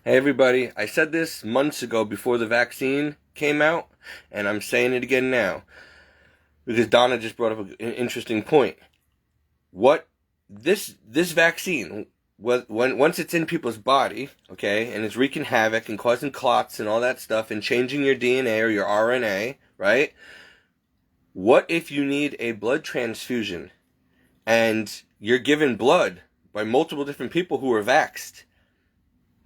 Hey everybody, I said this months ago before the vaccine came out, and I'm saying it again now because Donna just brought up an interesting point. What this vaccine, once it's in people's body, okay, and it's wreaking havoc and causing clots and all that stuff and changing your DNA or your RNA, right? What if you need a blood transfusion and you're given blood by multiple different people who are vaxxed?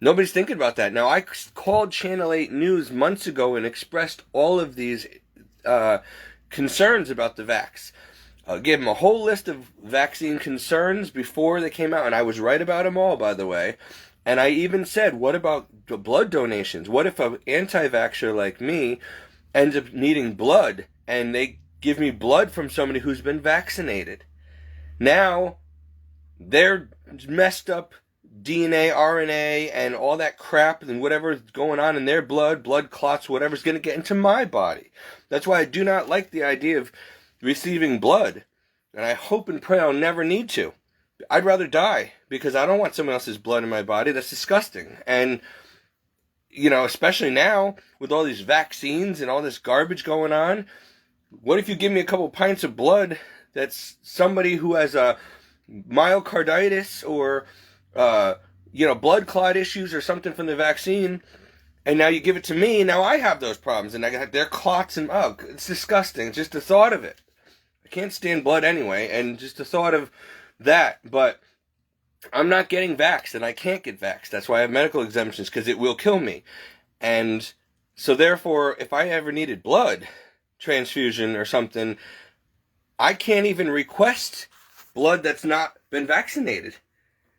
Nobody's thinking about that. Now, I called Channel 8 News months ago and expressed all of these concerns about the vax. Gave them a whole list of vaccine concerns before they came out, and I was right about them all, by the way. And I even said, what about blood donations? What if an anti-vaxxer like me ends up needing blood, and they give me blood from somebody who's been vaccinated? Now, they're messed up DNA, RNA, and all that crap and whatever's going on in their blood clots, whatever's going to get into my body. That's why I do not like the idea of receiving blood. And I hope and pray I'll never need to. I'd rather die because I don't want someone else's blood in my body. That's disgusting. And, you know, especially now with all these vaccines and all this garbage going on, what if you give me a couple pints of blood that's somebody who has a myocarditis or blood clot issues or something from the vaccine, and now you give it to me, now I have those problems, and I got their clots and, it's disgusting. It's just the thought of it. I can't stand blood anyway, and just the thought of that, but I'm not getting vaxxed, and I can't get vaxxed. That's why I have medical exemptions, because it will kill me. And so therefore, if I ever needed blood transfusion or something, I can't even request blood that's not been vaccinated,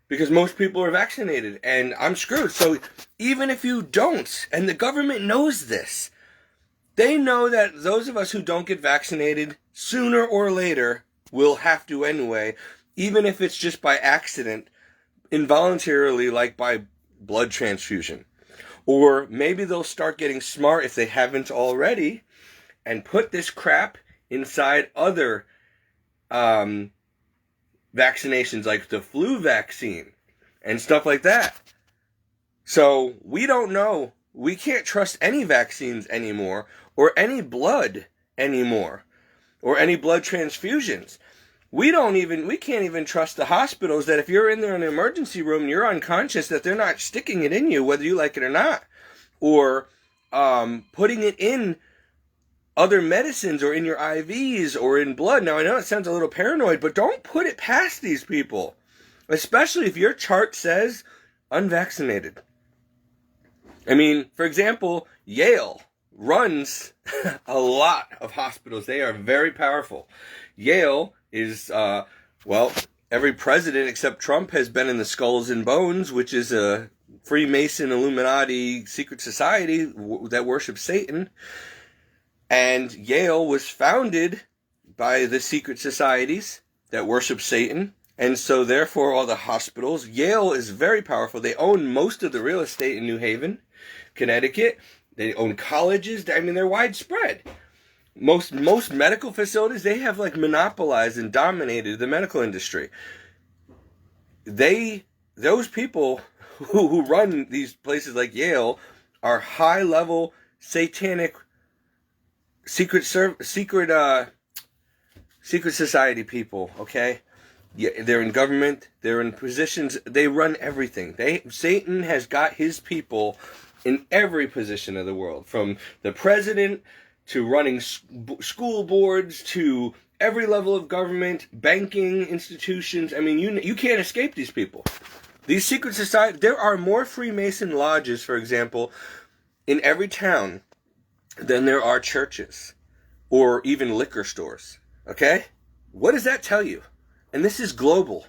because most people are vaccinated, and I'm screwed. So even if you don't, and the government knows this, they know that those of us who don't get vaccinated, sooner or later, will have to anyway, even if it's just by accident, involuntarily, like by blood transfusion. Or maybe they'll start getting smart, if they haven't already, and put this crap inside other vaccinations, like the flu vaccine and stuff like that. So we don't know. We can't trust any vaccines anymore, or any blood anymore, or any blood transfusions. We can't even trust the hospitals that if you're in there in an emergency room and you're unconscious, that they're not sticking it in you, whether you like it or not, or putting it in other medicines or in your IVs or in blood. Now, I know it sounds a little paranoid, but don't put it past these people, especially if your chart says unvaccinated. I mean, for example, Yale runs a lot of hospitals. They are very powerful. Yale is, every president except Trump has been in the Skulls and Bones, which is a Freemason Illuminati secret society that worships Satan. And Yale was founded by the secret societies that worship Satan. And so therefore all the hospitals, Yale is very powerful. They own most of the real estate in New Haven, Connecticut. They own colleges. I mean, they're widespread. Most medical facilities, they have like monopolized and dominated the medical industry. Those people who run these places like Yale are high level satanic secret society people, okay? Yeah, they're in government, they're in positions, they run everything. Satan has got his people in every position of the world, from the president to running school boards to every level of government, banking institutions. I mean, you can't escape these people. These secret societies, there are more Freemason lodges, for example, in every town than there are churches or even liquor stores. Okay? What does that tell you? And this is global.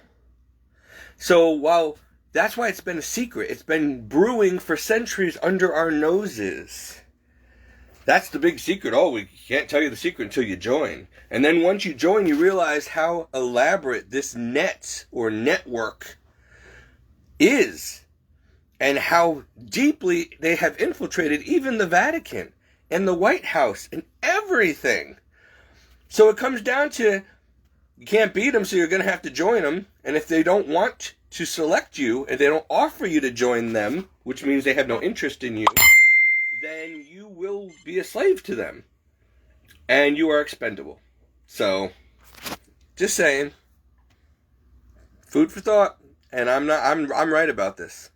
So while that's why it's been a secret, it's been brewing for centuries under our noses. That's the big secret. Oh, we can't tell you the secret until you join. And then once you join, you realize how elaborate this net or network is, and how deeply they have infiltrated even the Vatican and the White House and everything. So it comes down to You can't beat them, so you're going to have to join them. And if they don't want to select you, and they don't offer you to join them, which means they have no interest in you, then you will be a slave to them. And you are expendable. So, just saying. Food for thought. And I'm right about this.